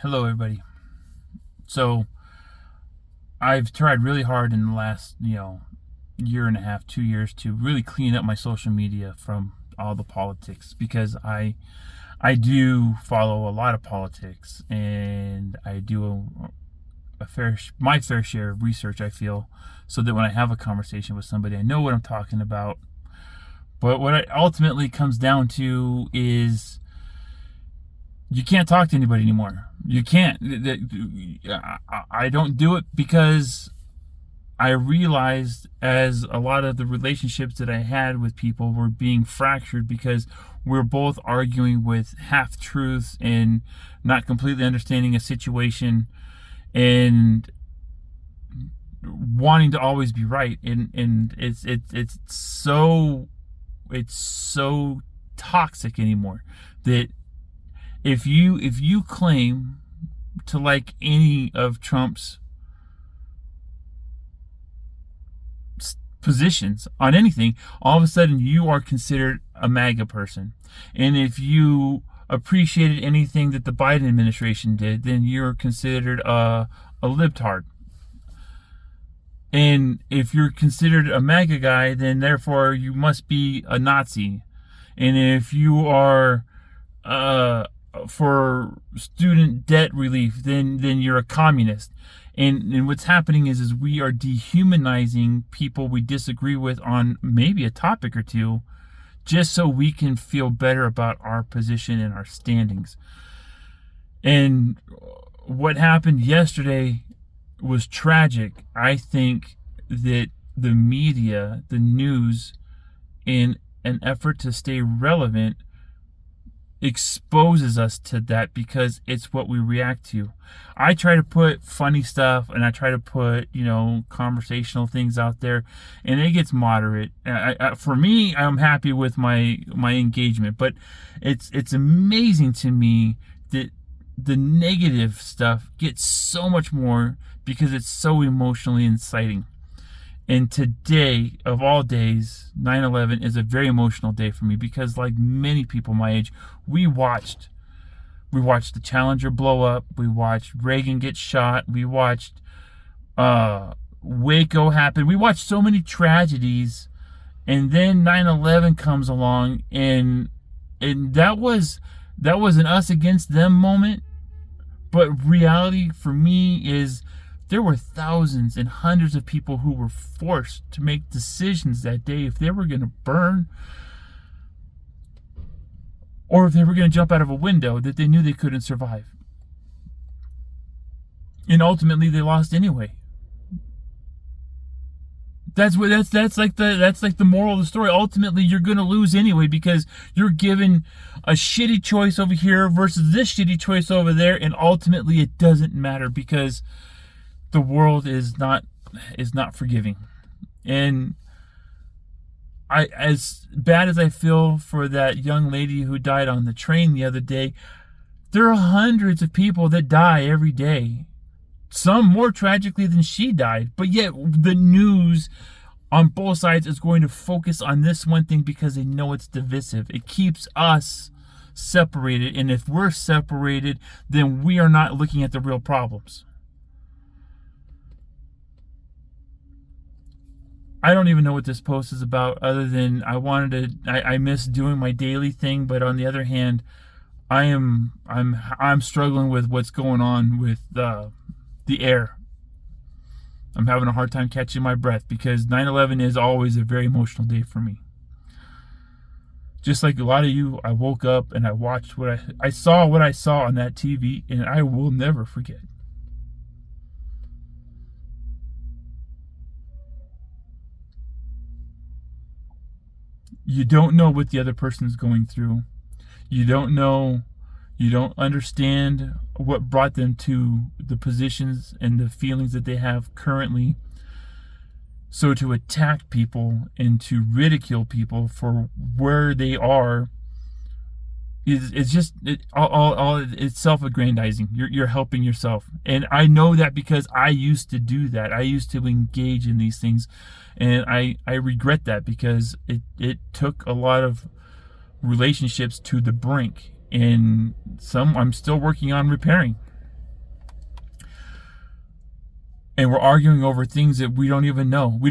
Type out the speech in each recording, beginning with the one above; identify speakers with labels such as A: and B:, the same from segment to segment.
A: Hello, everybody. So I've tried really hard in the last, year and a half, 2 years to really clean up my social media from all the politics because I do follow a lot of politics and I do my fair share of research. I feel so that when I have a conversation with somebody, I know what I'm talking about. But what it ultimately comes down to is you can't talk to anybody anymore. You can't. I don't do it because I realized as a lot of the relationships that I had with people were being fractured because we're both arguing with half truths and not completely understanding a situation and wanting to always be right. And it's so toxic anymore that if you claim to like any of Trump's positions on anything, all of a sudden you are considered a MAGA person. And if you appreciated anything that the Biden administration did, then you're considered a libtard. And if you're considered a MAGA guy, then therefore you must be a Nazi. And if you are for student debt relief, then you're a communist. And what's happening is we are dehumanizing people we disagree with on maybe a topic or two, just so we can feel better about our position and our standings. And what happened yesterday was tragic. I think that the media, the news, in an effort to stay relevant, exposes us to that because it's what we react to. I try to put funny stuff and I try to put, conversational things out there, and it gets moderate. For me, I'm happy with my engagement, but it's amazing to me that the negative stuff gets so much more because it's so emotionally inciting. And today, of all days, 9/11 is a very emotional day for me because, like many people my age, we watched the Challenger blow up. We watched Reagan get shot. We watched Waco happen. We watched so many tragedies, and then 9/11 comes along, and that was an us against them moment. But reality for me is there were thousands and hundreds of people who were forced to make decisions that day if they were going to burn or if they were going to jump out of a window that they knew they couldn't survive. And ultimately they lost anyway. That's like the moral of the story. Ultimately you're going to lose anyway because you're given a shitty choice over here versus this shitty choice over there, and ultimately it doesn't matter because the world is not forgiving. And as bad as I feel for that young lady who died on the train the other day, there are hundreds of people that die every day, some more tragically than she died, but yet the news on both sides is going to focus on this one thing because they know it's divisive. It keeps us separated, and if we're separated, then we are not looking at the real problems. I don't even know what this post is about other than I miss doing my daily thing, but on the other hand, I'm struggling with what's going on with the air. I'm having a hard time catching my breath because 9/11 is always a very emotional day for me. Just like a lot of you, I woke up and I watched I saw what I saw on that TV, and I will never forget. You don't know what the other person is going through. You don't know, you don't understand what brought them to the positions and the feelings that they have currently. So to attack people and to ridicule people for where they are it's just it's self-aggrandizing. You're helping yourself, and I know that because I used to do that. I used to engage in these things, and I regret that because it took a lot of relationships to the brink, and some I'm still working on repairing. and we're arguing over things that we don't even know. We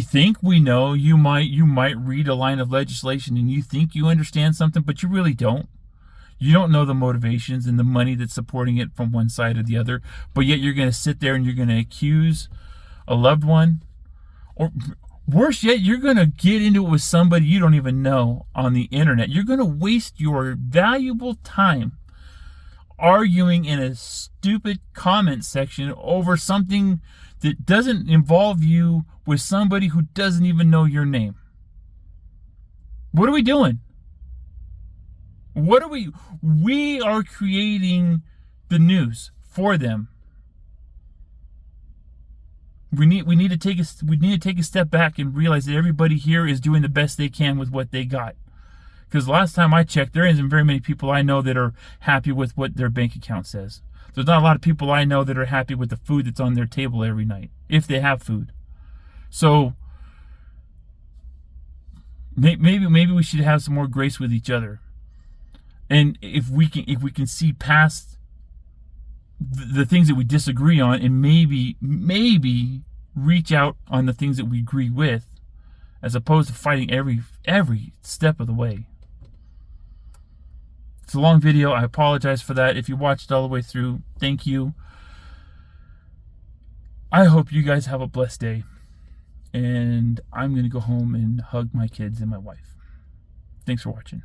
A: think we know. You might read a line of legislation and you think you understand something, but you really don't. You don't know the motivations and the money that's supporting it from one side or the other, but yet you're going to sit there and you're going to accuse a loved one, or worse yet, you're going to get into it with somebody you don't even know on the internet. You're going to waste your valuable time arguing in a stupid comment section over something that doesn't involve you with somebody who doesn't even know your name. What are we doing? We are creating the news for them. We need to take a step back and realize that everybody here is doing the best they can with what they got. Because last time I checked, there isn't very many people I know that are happy with what their bank account says. There's not a lot of people I know that are happy with the food that's on their table every night, if they have food. So maybe we should have some more grace with each other. And if we can see past the things that we disagree on, and maybe reach out on the things that we agree with, as opposed to fighting every step of the way. It's a long video. I apologize for that. If you watched all the way through, thank you. I hope you guys have a blessed day. And I'm going to go home and hug my kids and my wife. Thanks for watching.